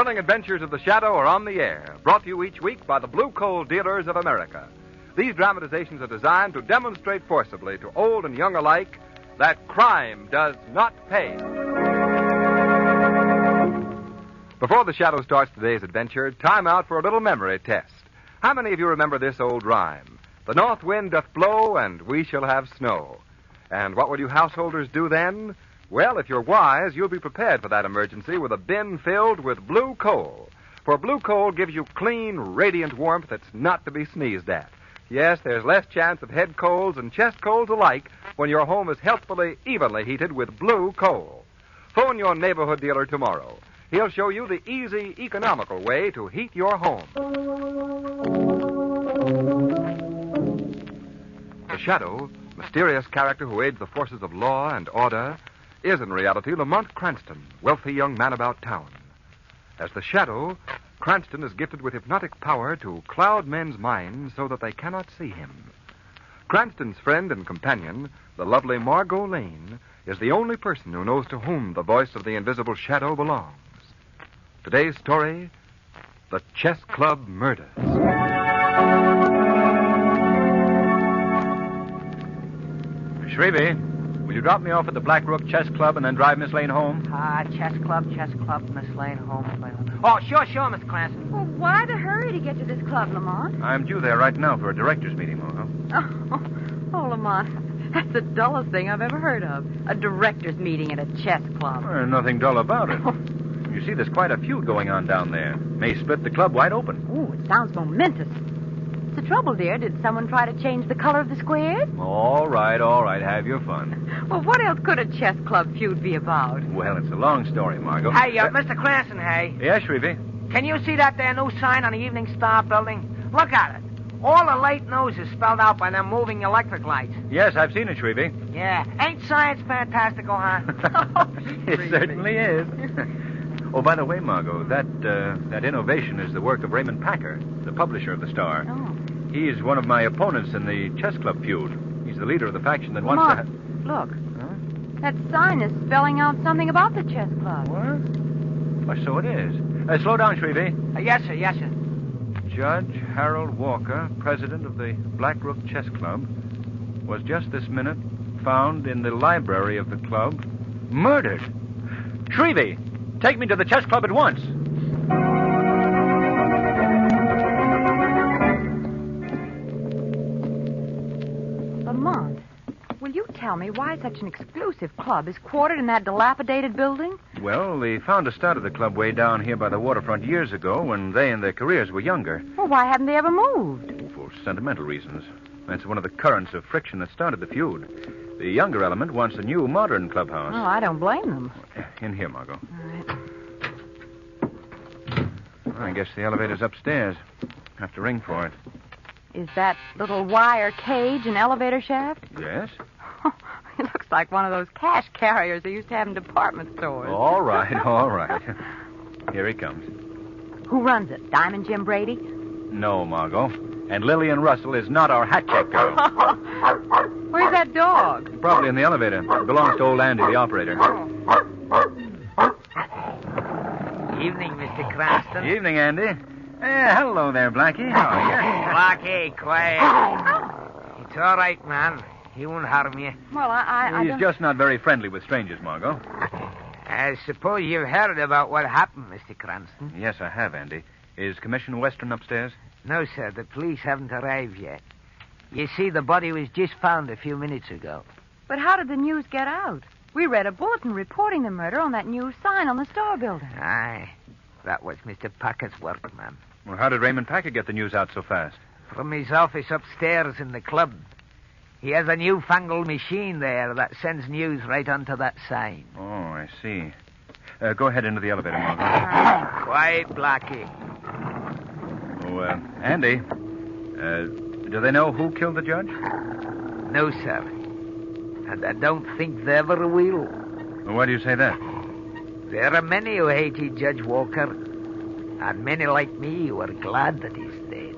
thrilling adventures of the Shadow are on the air, brought to you each week by the Blue Coal Dealers of America. These dramatizations are designed to demonstrate forcibly to old and young alike that crime does not pay. Before the Shadow starts today's adventure, time out for a little memory test. How many of you remember this old rhyme? The north wind doth blow, and we shall have snow. And what will you householders do then? Well, if you're wise, you'll be prepared for that emergency with a bin filled with blue coal. For blue coal gives you clean, radiant warmth that's not to be sneezed at. Yes, there's less chance of head colds and chest colds alike when your home is healthfully, evenly heated with blue coal. Phone your neighborhood dealer tomorrow. He'll show you the easy, economical way to heat your home. The Shadow, mysterious character who aids the forces of law and order, is in reality Lamont Cranston, wealthy young man about town. As the Shadow, Cranston is gifted with hypnotic power to cloud men's minds so that they cannot see him. Cranston's friend and companion, the lovely Margo Lane, is the only person who knows to whom the voice of the invisible Shadow belongs. Today's story, The Chess Club Murders. Shrevey, will you drop me off at the Black Rook Chess Club and then drive Miss Lane home? Chess Club, Miss Lane, home. Oh, sure, Miss Cranston. Well, why the hurry to get to this club, Lamont? I'm due there right now for a director's meeting, Margo. Oh, Lamont, that's the dullest thing I've ever heard of. A director's meeting at a chess club. Nothing dull about it. You see, there's quite a feud going on down there. May split the club wide open. Oh, it sounds momentous. What's the trouble, dear? Did someone try to change the color of the squares? All right. Have your fun. Well, what else could a chess club feud be about? Well, it's a long story, Margo. Hey, Mr. Cranston, hey. Yes, Shrevey? Can you see that there new sign on the Evening Star building? Look at it. All the late news is spelled out by them moving electric lights. Yes, I've seen it, Shrevey. Yeah. Ain't science fantastical, huh? It certainly is. Oh, by the way, Margo, that innovation is the work of Raymond Packer, the publisher of the Star. Oh. He's one of my opponents in the chess club feud. He's the leader of the faction that wants to have... Look. Huh? That sign is spelling out something about the chess club. What? Why, so it is. Slow down, Shrevey. Yes, sir. Judge Harold Walker, president of the Black Rook Chess Club, was just this minute found in the library of the club, murdered. Shrevey, take me to the chess club at once. Lamont, will you tell me why such an exclusive club is quartered in that dilapidated building? Well, the founders started the club way down here by the waterfront years ago when they and their careers were younger. Well, why haven't they ever moved? For sentimental reasons. That's one of the currents of friction that started the feud. The younger element wants a new, modern clubhouse. Oh, I don't blame them. In here, Margo. All right. I guess the elevator's upstairs. Have to ring for it. Is that little wire cage an elevator shaft? Yes. It looks like one of those cash carriers they used to have in department stores. All right. Here he comes. Who runs it? Diamond Jim Brady? No, Margo. And Lillian Russell is not our hat check girl. Where's that dog? Probably in the elevator. It belongs to old Andy, the operator. Evening, Mr. Cranston. Evening, Andy. Hello there, Blackie. How are you? Blackie, quiet. It's all right, man. He won't harm you. Well, I He's just not very friendly with strangers, Margo. I suppose you've heard about what happened, Mr. Cranston. Yes, I have, Andy. Is Commissioner Western upstairs? No, sir. The police haven't arrived yet. You see, the body was just found a few minutes ago. But how did the news get out? We read a bulletin reporting the murder on that new sign on the Star building. Aye. That was Mr. Packer's work, ma'am. Well, how did Raymond Packer get the news out so fast? From his office upstairs in the club. He has a newfangled machine there that sends news right onto that sign. Oh, I see. Go ahead into the elevator, Margo. Quiet, Blackie. Oh, Andy, do they know who killed the judge? No, sir. And I don't think they ever will. Well, why do you say that? There are many who hated Judge Walker, and many like me who are glad that he's dead.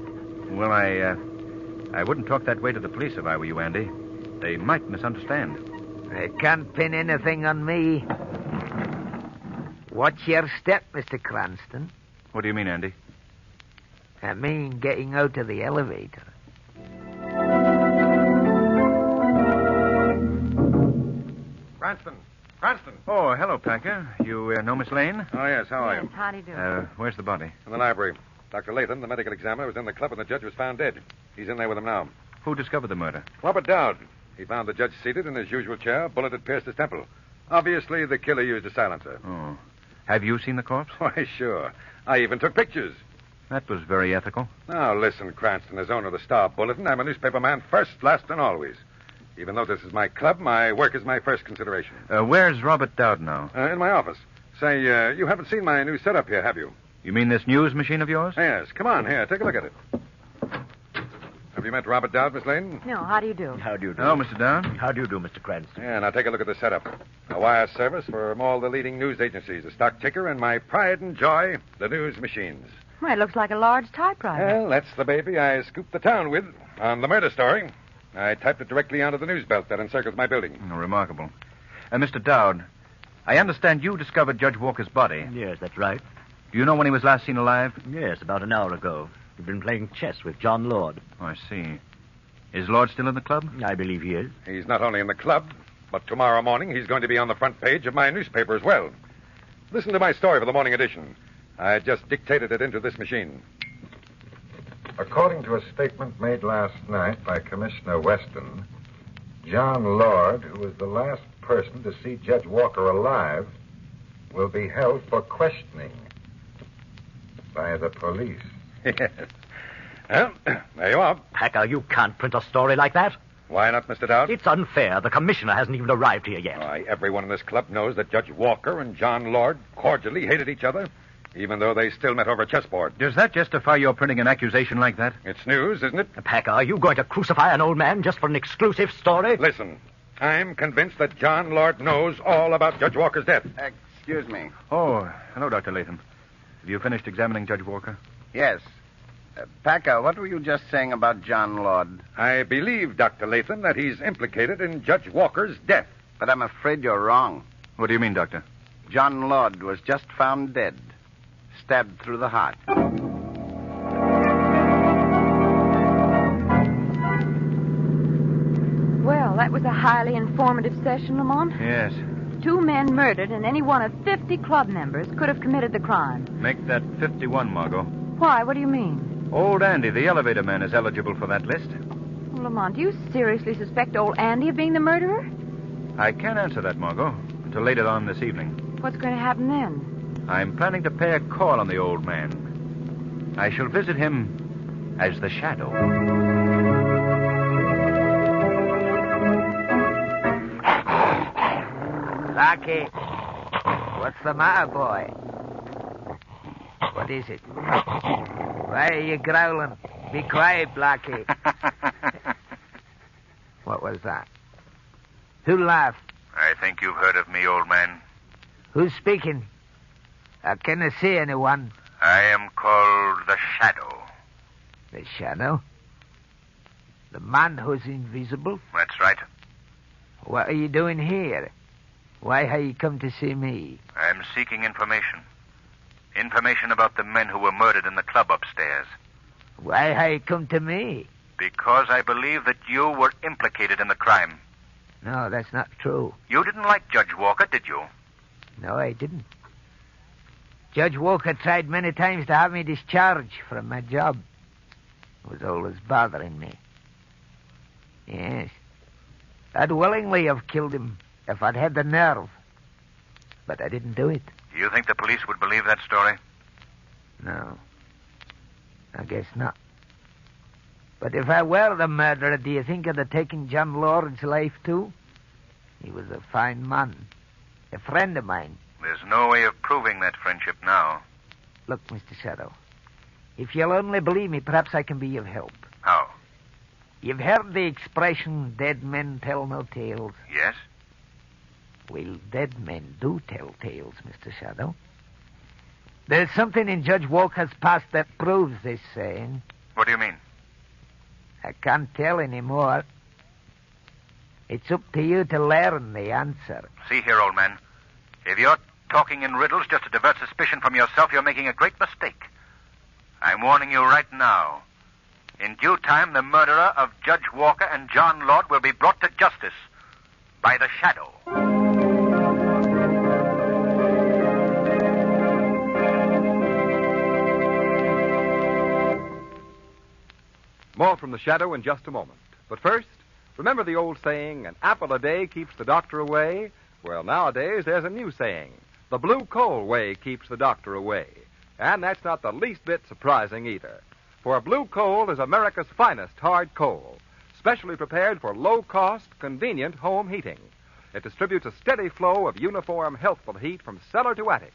Well, I wouldn't talk that way to the police if I were you, Andy. They might misunderstand. They can't pin anything on me. Watch your step, Mr. Cranston. What do you mean, Andy? I mean getting out of the elevator. Cranston. Oh, hello, Packer. You know Miss Lane? Oh, yes. How are Yes, you? how do you do? Where's the body? In the library. Dr. Lathan, the medical examiner, was in the club when the judge was found dead. He's in there with him now. Who discovered the murder? Robert Dowd. He found the judge seated in his usual chair. A bullet had pierced his temple. Obviously, the killer used a silencer. Oh. Have you seen the corpse? Why, sure. I even took pictures. That was very ethical. Now, listen, Cranston, as owner of the Star Bulletin, I'm a newspaper man first, last, and always. Even though this is my club, my work is my first consideration. Where's Robert Dowd now? In my office. Say, you haven't seen my new setup here, have you? You mean this news machine of yours? Yes. Come on, here, take a look at it. Have you met Robert Dowd, Miss Lane? No, how do you do? How do you do? Hello, Mr. Dowd. How do you do, Mr. Cranston? Yeah, now take a look at the setup. A wire service from all the leading news agencies, a stock ticker, and my pride and joy, the news machines. Well, it looks like a large typewriter. Well, that's the baby I scooped the town with on the murder story. I typed it directly onto the news belt that encircles my building. Oh, remarkable. Mr. Dowd, I understand you discovered Judge Walker's body. Yes, that's right. Do you know when he was last seen alive? Yes, about an hour ago. He'd been playing chess with John Lord. Oh, I see. Is Lord still in the club? I believe he is. He's not only in the club, but tomorrow morning he's going to be on the front page of my newspaper as well. Listen to my story for the morning edition. I just dictated it into this machine. According to a statement made last night by Commissioner Weston, John Lord, who was the last person to see Judge Walker alive, will be held for questioning by the police. Yes. Well, there you are. Packer, you can't print a story like that. Why not, Mr. Dowd? It's unfair. The commissioner hasn't even arrived here yet. Why, everyone in this club knows that Judge Walker and John Lord cordially hated each other, even though they still met over a chessboard. Does that justify your printing an accusation like that? It's news, isn't it? Packer, are you going to crucify an old man just for an exclusive story? Listen, I'm convinced that John Lord knows all about Judge Walker's death. Excuse me. Oh, hello, Dr. Latham. Have you finished examining Judge Walker? Yes. Packer, what were you just saying about John Lord? I believe, Dr. Latham, that he's implicated in Judge Walker's death. But I'm afraid you're wrong. What do you mean, Doctor? John Lord was just found dead, stabbed through the heart. Well, that was a highly informative session, Lamont. Yes. 2 men murdered, and any one of 50 club members could have committed the crime. Make that 51, Margo. Why? What do you mean? Old Andy, the elevator man, is eligible for that list. Well, Lamont, do you seriously suspect old Andy of being the murderer? I can't answer that, Margo, until later on this evening. What's going to happen then? I'm planning to pay a call on the old man. I shall visit him as the Shadow. Blackie, what's the matter, boy? What is it? Why are you growling? Be quiet, Blackie. What was that? Who laughed? I think you've heard of me, old man. Who's speaking? I can't see anyone. I am called the Shadow. The Shadow? The man who's invisible? That's right. What are you doing here? Why have you come to see me? I'm seeking information. Information about the men who were murdered in the club upstairs. Why have you come to me? Because I believe that you were implicated in the crime. No, that's not true. You didn't like Judge Walker, did you? No, I didn't. Judge Walker tried many times to have me discharged from my job. It was always bothering me. Yes. I'd willingly have killed him if I'd had the nerve. But I didn't do it. Do you think the police would believe that story? No. I guess not. But if I were the murderer, do you think I'd have taken John Lord's life, too? He was a fine man. A friend of mine. There's no way of proving that friendship now. Look, Mr. Shadow, if you'll only believe me, perhaps I can be of help. How? You've heard the expression, dead men tell no tales. Yes? Well, dead men do tell tales, Mr. Shadow. There's something in Judge Walker's past that proves this saying. What do you mean? I can't tell anymore. It's up to you to learn the answer. See here, old man. If you're talking in riddles just to divert suspicion from yourself, you're making a great mistake. I'm warning you right now. In due time, the murderer of Judge Walker and John Lord will be brought to justice by the Shadow. More from the Shadow in just a moment. But first, remember the old saying, an apple a day keeps the doctor away? Well, nowadays, there's a new saying, the blue coal way keeps the doctor away. And that's not the least bit surprising either. For blue coal is America's finest hard coal, specially prepared for low-cost, convenient home heating. It distributes a steady flow of uniform, healthful heat from cellar to attic.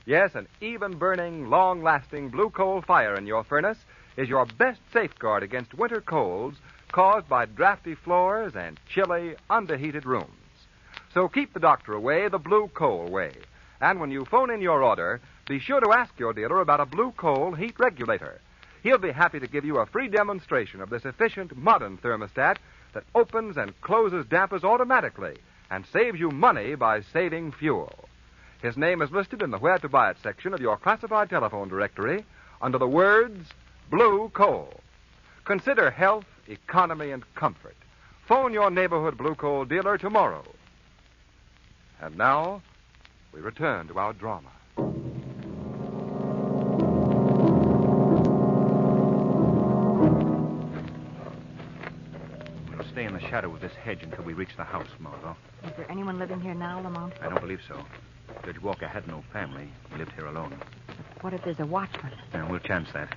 Yes, an even-burning, long-lasting blue coal fire in your furnace is your best safeguard against winter colds caused by drafty floors and chilly, underheated rooms. So keep the doctor away the blue coal way. And when you phone in your order, be sure to ask your dealer about a blue coal heat regulator. He'll be happy to give you a free demonstration of this efficient, modern thermostat that opens and closes dampers automatically and saves you money by saving fuel. His name is listed in the Where to Buy It section of your classified telephone directory under the words Blue Coal. Consider health, economy, and comfort. Phone your neighborhood blue coal dealer tomorrow. And now, we return to our drama. We'll stay in the shadow of this hedge until we reach the house, Margo. Is there anyone living here now, Lamont? I don't believe so. Judge Walker had no family. He lived here alone. What if there's a watchman? We'll chance that.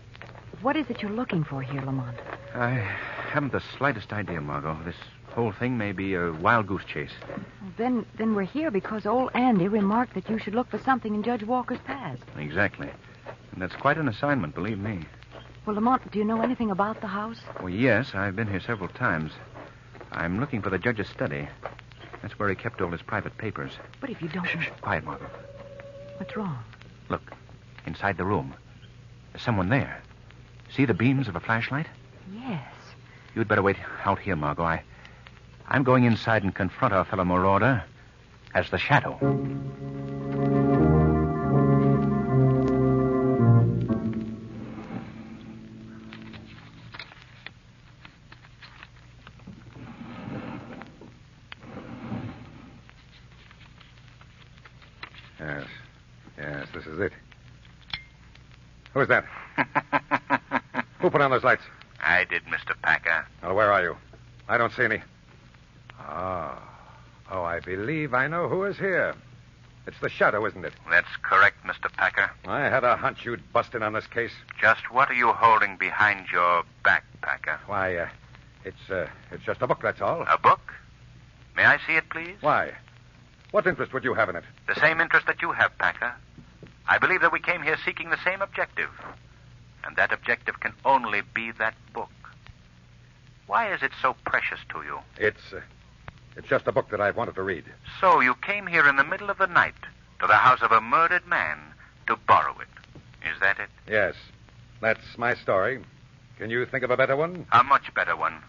What is it you're looking for here, Lamont? I haven't the slightest idea, Margo. This whole thing may be a wild goose chase. Then we're here because old Andy remarked that you should look for something in Judge Walker's past. Exactly. And that's quite an assignment, believe me. Well, Lamont, do you know anything about the house? Well, yes, I've been here several times. I'm looking for the judge's study. That's where he kept all his private papers. But if you don't... Shh, quiet, Margo. What's wrong? Look, inside the room. There's someone there. See the beams of a flashlight? Yes. You'd better wait out here, Margo. I'm going inside and confront our fellow marauder as the Shadow. Yes, this is it. Who's that? Who put on those lights? I did, Mr. Packer. Well, where are you? I don't see any. Oh, I believe I know who is here. It's the Shadow, isn't it? That's correct, Mr. Packer. I had a hunch you'd bust in on this case. Just what are you holding behind your back, Packer? Why, it's just a book, that's all. A book? May I see it, please? Why? What interest would you have in it? The same interest that you have, Packer. I believe that we came here seeking the same objective. And that objective can only be that book. Why is it so precious to you? It's just a book that I've wanted to read. So you came here in the middle of the night to the house of a murdered man to borrow it. Is that it? Yes. That's my story. Can you think of a better one? A much better one.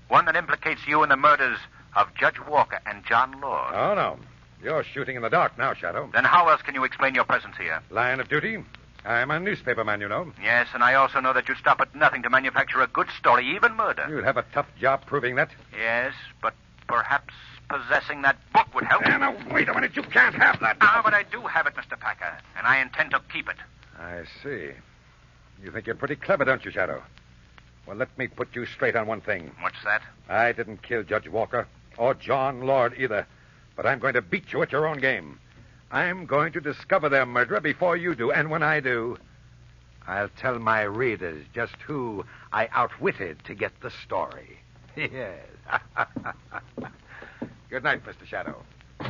One that implicates you in the murders of Judge Walker and John Lord. Oh, no. You're shooting in the dark now, Shadow. Then how else can you explain your presence here? Line of duty. I'm a newspaper man, you know. Yes, and I also know that you'd stop at nothing to manufacture a good story, even murder. You'd have a tough job proving that. Yes, but perhaps possessing that book would help. Now, wait a minute. You can't have that. But I do have it, Mr. Packer, and I intend to keep it. I see. You think you're pretty clever, don't you, Shadow? Well, let me put you straight on one thing. What's that? I didn't kill Judge Walker, or John Lord either. But I'm going to beat you at your own game. I'm going to discover their murderer before you do, and when I do, I'll tell my readers just who I outwitted to get the story. Yes. Good night, Mr. Shadow. You'll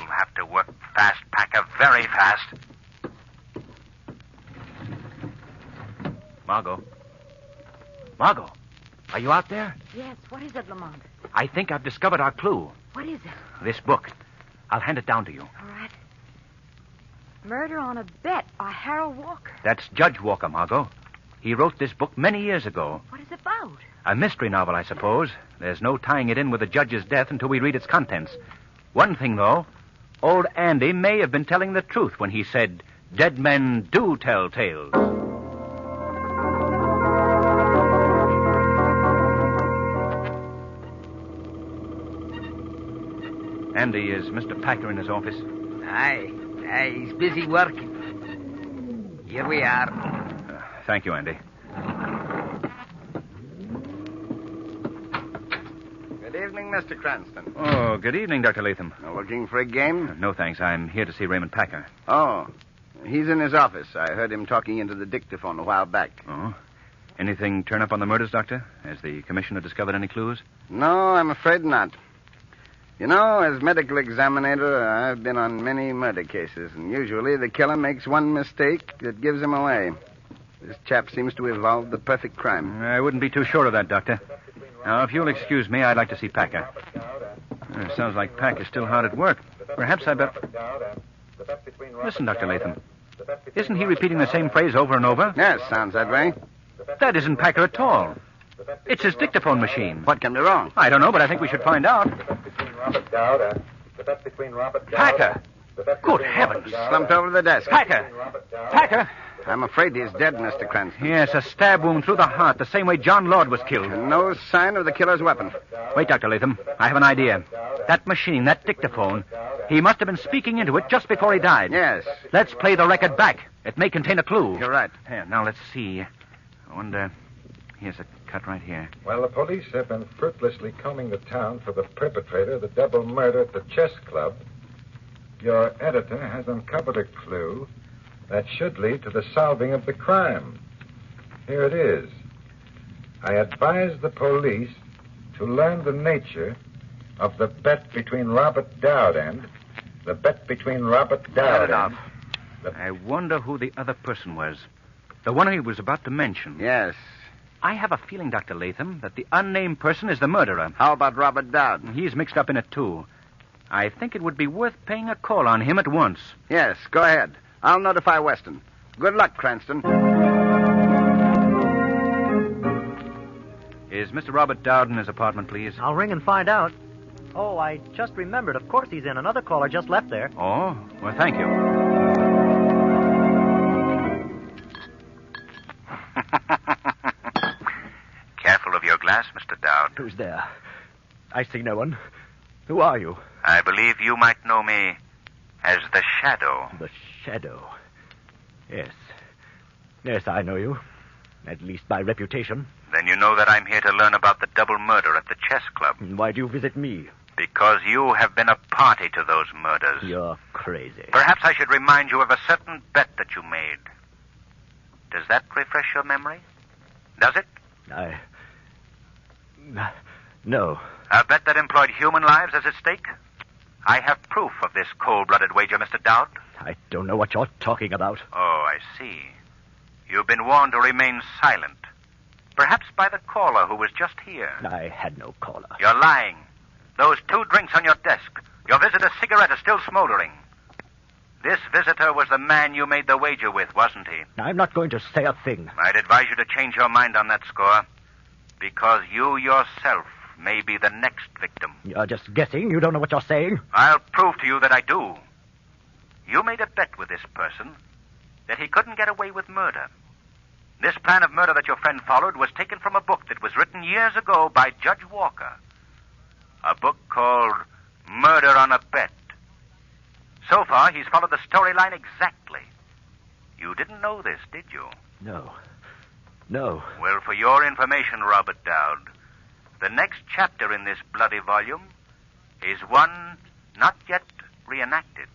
have to work fast, Packer, very fast. Margo, are you out there? Yes, what is it, Lamont? I think I've discovered our clue. What is it? This book. I'll hand it down to you. All right. Murder on a Bet by Harold Walker. That's Judge Walker, Margo. He wrote this book many years ago. What is it about? A mystery novel, I suppose. There's no tying it in with the judge's death until we read its contents. One thing, though. Old Andy may have been telling the truth when he said, dead men do tell tales. Andy, is Mr. Packer in his office? Aye, he's busy working. Here we are. Thank you, Andy. Good evening, Mr. Cranston. Oh, good evening, Dr. Latham. Looking for a game? No, thanks. I'm here to see Raymond Packer. Oh, he's in his office. I heard him talking into the dictaphone a while back. Oh? Anything turn up on the murders, Doctor? Has the commissioner discovered any clues? No, I'm afraid not. You know, as medical examiner, I've been on many murder cases, and usually the killer makes one mistake that gives him away. This chap seems to evolve the perfect crime. I wouldn't be too sure of that, Doctor. Now, if you'll excuse me, I'd like to see Packer. Sounds like Packer's still hard at work. Perhaps I better... Listen, Dr. Latham. Isn't he repeating the same phrase over and over? Yes, sounds that way. That isn't Packer at all. It's his dictaphone machine. What can be wrong? I don't know, but I think we should find out. Packer! Good heavens! Slumped over the desk. Packer! Packer! I'm afraid he's dead, Mr. Cranston. Yes, a stab wound through the heart, the same way John Lord was killed. And no sign of the killer's weapon. Wait, Dr. Latham. I have an idea. That machine, that dictaphone, he must have been speaking into it just before he died. Yes. Let's play the record back. It may contain a clue. You're right. Here, now let's see. I wonder... Here's a cut right here. While the police have been fruitlessly combing the town for the perpetrator of the double murder at the chess club, your editor has uncovered a clue that should lead to the solving of the crime. Here it is. I advise the police to learn the nature of the bet between Robert Dowd and... The bet between Robert Dowd and... I wonder who the other person was. The one he was about to mention. Yes. I have a feeling, Dr. Latham, that the unnamed person is the murderer. How about Robert Dowd? He's mixed up in it, too. I think it would be worth paying a call on him at once. Yes, go ahead. I'll notify Weston. Good luck, Cranston. Is Mr. Robert Dowd in his apartment, please? I'll ring and find out. Oh, I just remembered. Of course he's in. Another caller just left there. Oh? Well, thank you. Careful of your glass, Mr. Dowd. Who's there? I see no one. Who are you? I believe you might know me as the Shadow. The Shadow. Yes. Yes, I know you. At least by reputation. Then you know that I'm here to learn about the double murder at the chess club. Why do you visit me? Because you have been a party to those murders. You're crazy. Perhaps I should remind you of a certain bet that you made. Does that refresh your memory? Does it? No. A bet that employed human lives as its stake? I have proof of this cold-blooded wager, Mr. Dowd. I don't know what you're talking about. Oh, I see. You've been warned to remain silent. Perhaps by the caller who was just here. I had no caller. You're lying. Those 2 drinks on your desk. Your visitor's cigarette is still smoldering. This visitor was the man you made the wager with, wasn't he? I'm not going to say a thing. I'd advise you to change your mind on that score. Because you yourself may be the next victim. You're just guessing. You don't know what you're saying. I'll prove to you that I do. You made a bet with this person that he couldn't get away with murder. This plan of murder that your friend followed was taken from a book that was written years ago by Judge Walker. A book called Murder on a Bet. So far, he's followed the storyline exactly. You didn't know this, did you? No. Well, for your information, Robert Dowd, the next chapter in this bloody volume is one not yet reenacted,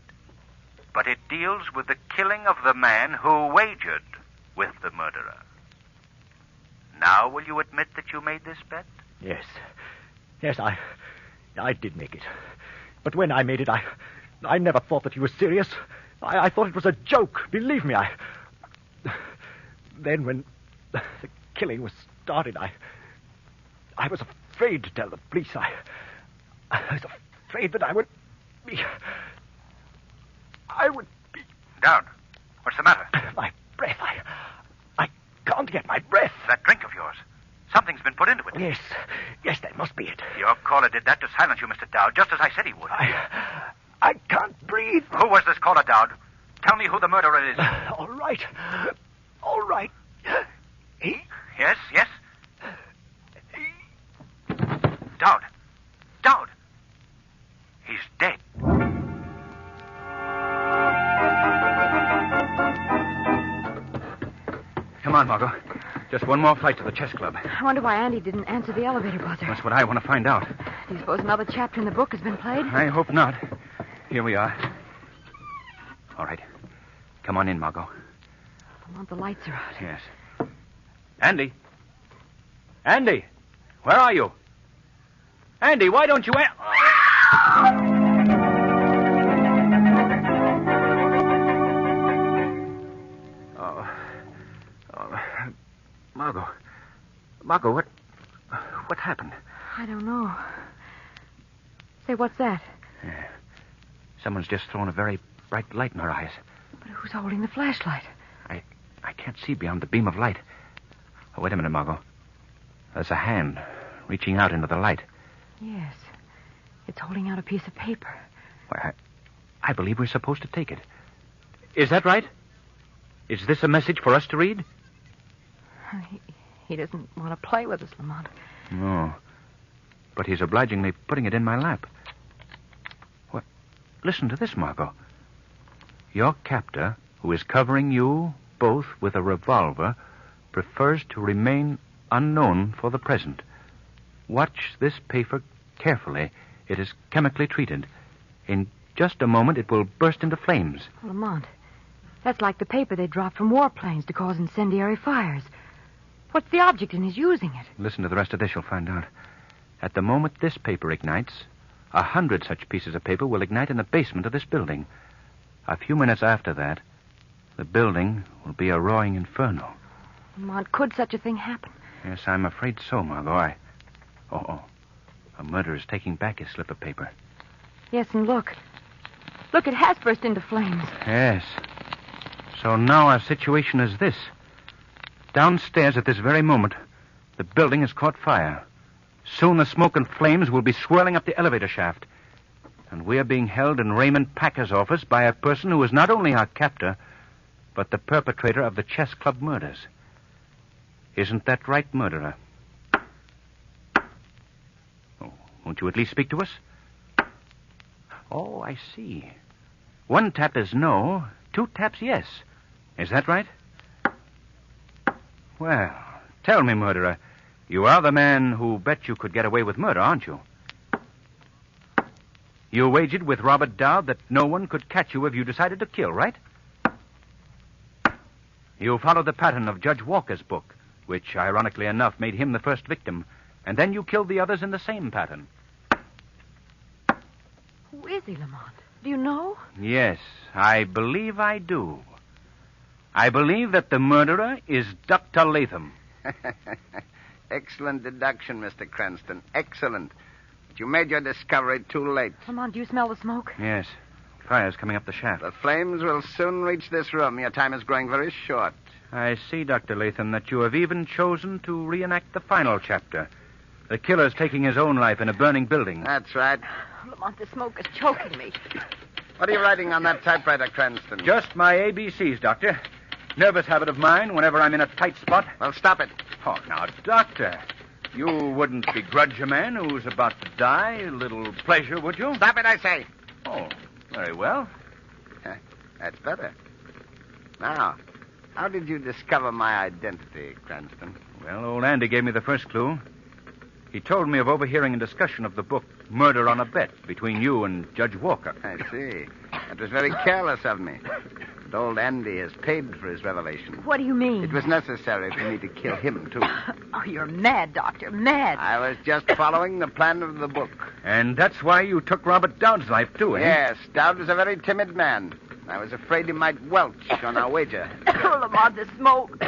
but it deals with the killing of the man who wagered with the murderer. Now, will you admit that you made this bet? Yes, I did make it. But when I made it, I never thought that he was serious. I thought it was a joke. Believe me, Then when the killing was started, I was afraid to tell the police. I was afraid that I would be... Dowd, what's the matter? My breath. I can't get my breath. That drink of yours. Something's been put into it. Yes, Yes, that must be it. Your caller did that to silence you, Mr. Dowd, just as I said he would. I can't breathe. Who was this caller, Dowd? Tell me who the murderer is. All right. All right. He... Yes, yes? Dowd. Dowd. He's dead. Come on, Margo. Just one more flight to the chess club. I wonder why Andy didn't answer the elevator buzzer. That's what I want to find out. Do you suppose another chapter in the book has been played? I hope not. Here we are. All right. Come on in, Margo. Lamont, the lights are out. Yes. Andy? Andy? Where are you? Andy, why don't you... Margo, what happened? I don't know. Say, what's that? Someone's just thrown a very bright light in her eyes. But who's holding the flashlight? I can't see beyond the beam of light. Oh, wait a minute, Margo. There's a hand reaching out into the light. Yes. It's holding out a piece of paper. Why, I believe we're supposed to take it. Is that right? Is this a message for us to read? He doesn't want to play with us, Lamont. No. But he's obligingly putting it in my lap. What? Listen to this, Margo. Your captor, who is covering you both with a revolver, prefers to remain unknown for the present. Watch this paper carefully. It is chemically treated. In just a moment, it will burst into flames. Lamont, that's like the paper they drop from warplanes to cause incendiary fires. What's the object in his using it? Listen to the rest of this, you'll find out. At the moment this paper ignites, 100 such pieces of paper will ignite in the basement of this building. A few minutes after that, the building will be a roaring inferno. Lamont, could such a thing happen? Yes, I'm afraid so, Margo. Oh. A murderer's taking back his slip of paper. Yes, and look. Look, it has burst into flames. Yes. So now our situation is this. Downstairs at this very moment, the building has caught fire. Soon the smoke and flames will be swirling up the elevator shaft. And we are being held in Raymond Packer's office by a person who is not only our captor, but the perpetrator of the chess club murders. Isn't that right, murderer? Oh, won't you at least speak to us? Oh, I see. 1 tap is no, 2 taps yes. Is that right? Well, tell me, murderer, you are the man who bet you could get away with murder, aren't you? You wagered with Robert Dowd that no one could catch you if you decided to kill, right? You followed the pattern of Judge Walker's book, which, ironically enough, made him the first victim, and then you killed the others in the same pattern. Who is he, Lamont? Do you know? Yes, I believe I do. I believe that the murderer is Dr. Latham. Excellent deduction, Mr. Cranston. Excellent. But you made your discovery too late. Lamont, do you smell the smoke? Yes. Fire's coming up the shaft. The flames will soon reach this room. Your time is growing very short. I see, Dr. Latham, that you have even chosen to reenact the final chapter. The killer's taking his own life in a burning building. That's right. Lamont, the smoke is choking me. What are you writing on that typewriter, Cranston? Just my ABCs, Doctor. Nervous habit of mine whenever I'm in a tight spot. Well, stop it. Oh, now, Doctor, you wouldn't begrudge a man who's about to die a little pleasure, would you? Stop it, I say. Oh, very well. That's better. Now, how did you discover my identity, Cranston? Well, old Andy gave me the first clue. He told me of overhearing a discussion of the book Murder on a Bet between you and Judge Walker. I see. That was very careless of me. But old Andy has paid for his revelation. What do you mean? It was necessary for me to kill him, too. Oh, you're mad, Doctor, mad. I was just following the plan of the book. And that's why you took Robert Dowd's life, too, eh? Yes, Dowd was a very timid man. I was afraid he might welch on our wager. Oh, Lamont, the smoke.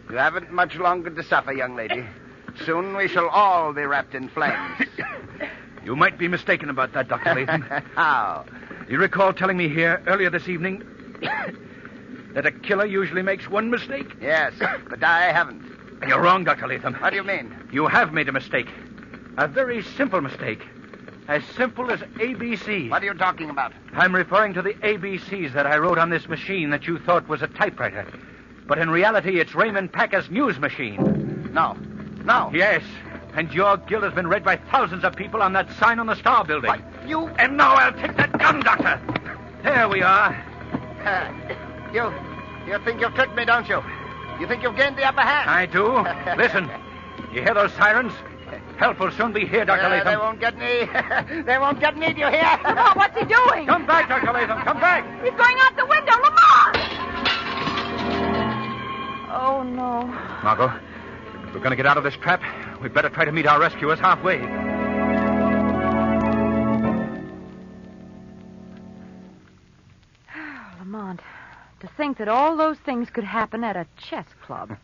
You haven't much longer to suffer, young lady. Soon we shall all be wrapped in flames. You might be mistaken about that, Dr. Latham. How? You recall telling me here earlier this evening that a killer usually makes one mistake? Yes, but I haven't. You're wrong, Dr. Latham. What do you mean? You have made a mistake. A very simple mistake. As simple as ABC. What are you talking about? I'm referring to the ABCs that I wrote on this machine that you thought was a typewriter. But in reality, it's Raymond Packer's news machine. No. Yes. And your guild has been read by thousands of people on that sign on the Star Building. What? You... And now I'll take that gun, Doctor. There we are. You think you've tricked me, don't you? You think you've gained the upper hand? I do. Listen. You hear those sirens? Help will soon be here, Dr. Latham. They won't get me. They won't get me, do you hear? Lamont, what's he doing? Come back, Dr. Latham. Come back. He's going out the window. Lamont! Oh, no. Margo, if we're going to get out of this trap, we'd better try to meet our rescuers halfway. Lamont, to think that all those things could happen at a chess club.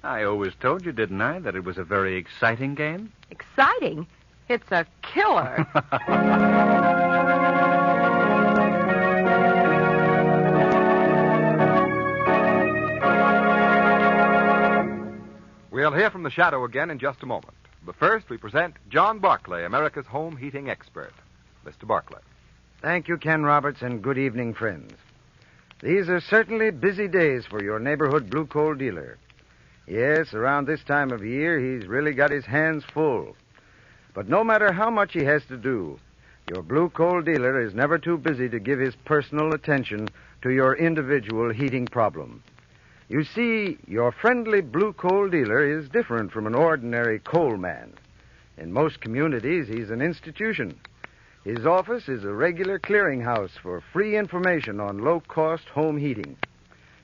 I always told you, didn't I, that it was a very exciting game? Exciting? It's a killer. We'll hear from the Shadow again in just a moment. But first, we present John Barclay, America's home heating expert. Mr. Barclay. Thank you, Ken Roberts, and good evening, friends. These are certainly busy days for your neighborhood blue coal dealer. Yes, around this time of year, he's really got his hands full. But no matter how much he has to do, your blue coal dealer is never too busy to give his personal attention to your individual heating problem. You see, your friendly blue coal dealer is different from an ordinary coal man. In most communities, he's an institution. His office is a regular clearinghouse for free information on low-cost home heating.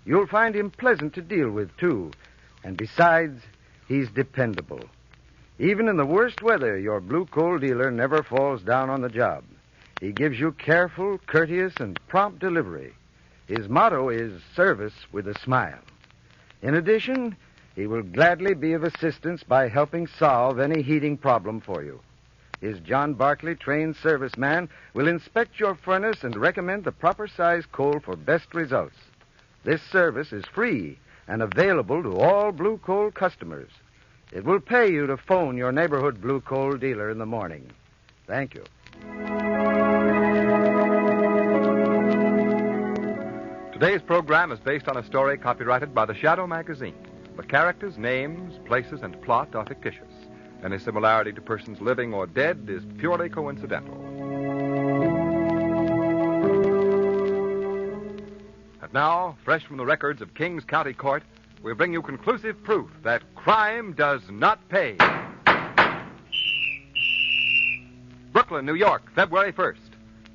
You'll find him pleasant to deal with, too. And besides, he's dependable. Even in the worst weather, your blue coal dealer never falls down on the job. He gives you careful, courteous, and prompt delivery. His motto is service with a smile. In addition, he will gladly be of assistance by helping solve any heating problem for you. His John Barclay trained serviceman will inspect your furnace and recommend the proper size coal for best results. This service is free and available to all blue coal customers. It will pay you to phone your neighborhood blue coal dealer in the morning. Thank you. Today's program is based on a story copyrighted by the Shadow magazine. The characters, names, places, and plot are fictitious. Any similarity to persons living or dead is purely coincidental. And now, fresh from the records of Kings County Court, we bring you conclusive proof that crime does not pay. Brooklyn, New York, February 1st.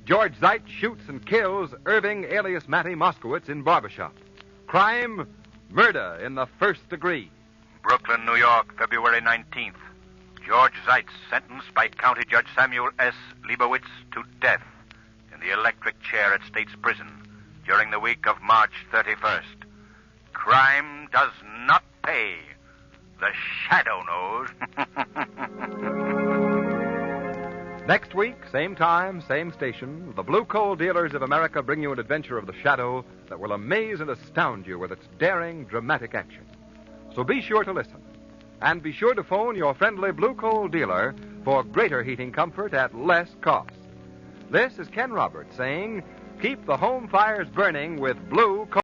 George Zeit shoots and kills Irving alias Matty Moskowitz in barbershop. Crime, murder in the first degree. Brooklyn, New York, February 19th. George Zeit sentenced by County Judge Samuel S. Leibowitz to death in the electric chair at State's Prison during the week of March 31st. Crime does not pay. The Shadow knows. Next week, same time, same station, the Blue Coal Dealers of America bring you an adventure of the Shadow that will amaze and astound you with its daring, dramatic action. So be sure to listen. And be sure to phone your friendly Blue Coal dealer for greater heating comfort at less cost. This is Ken Roberts saying, keep the home fires burning with Blue Coal.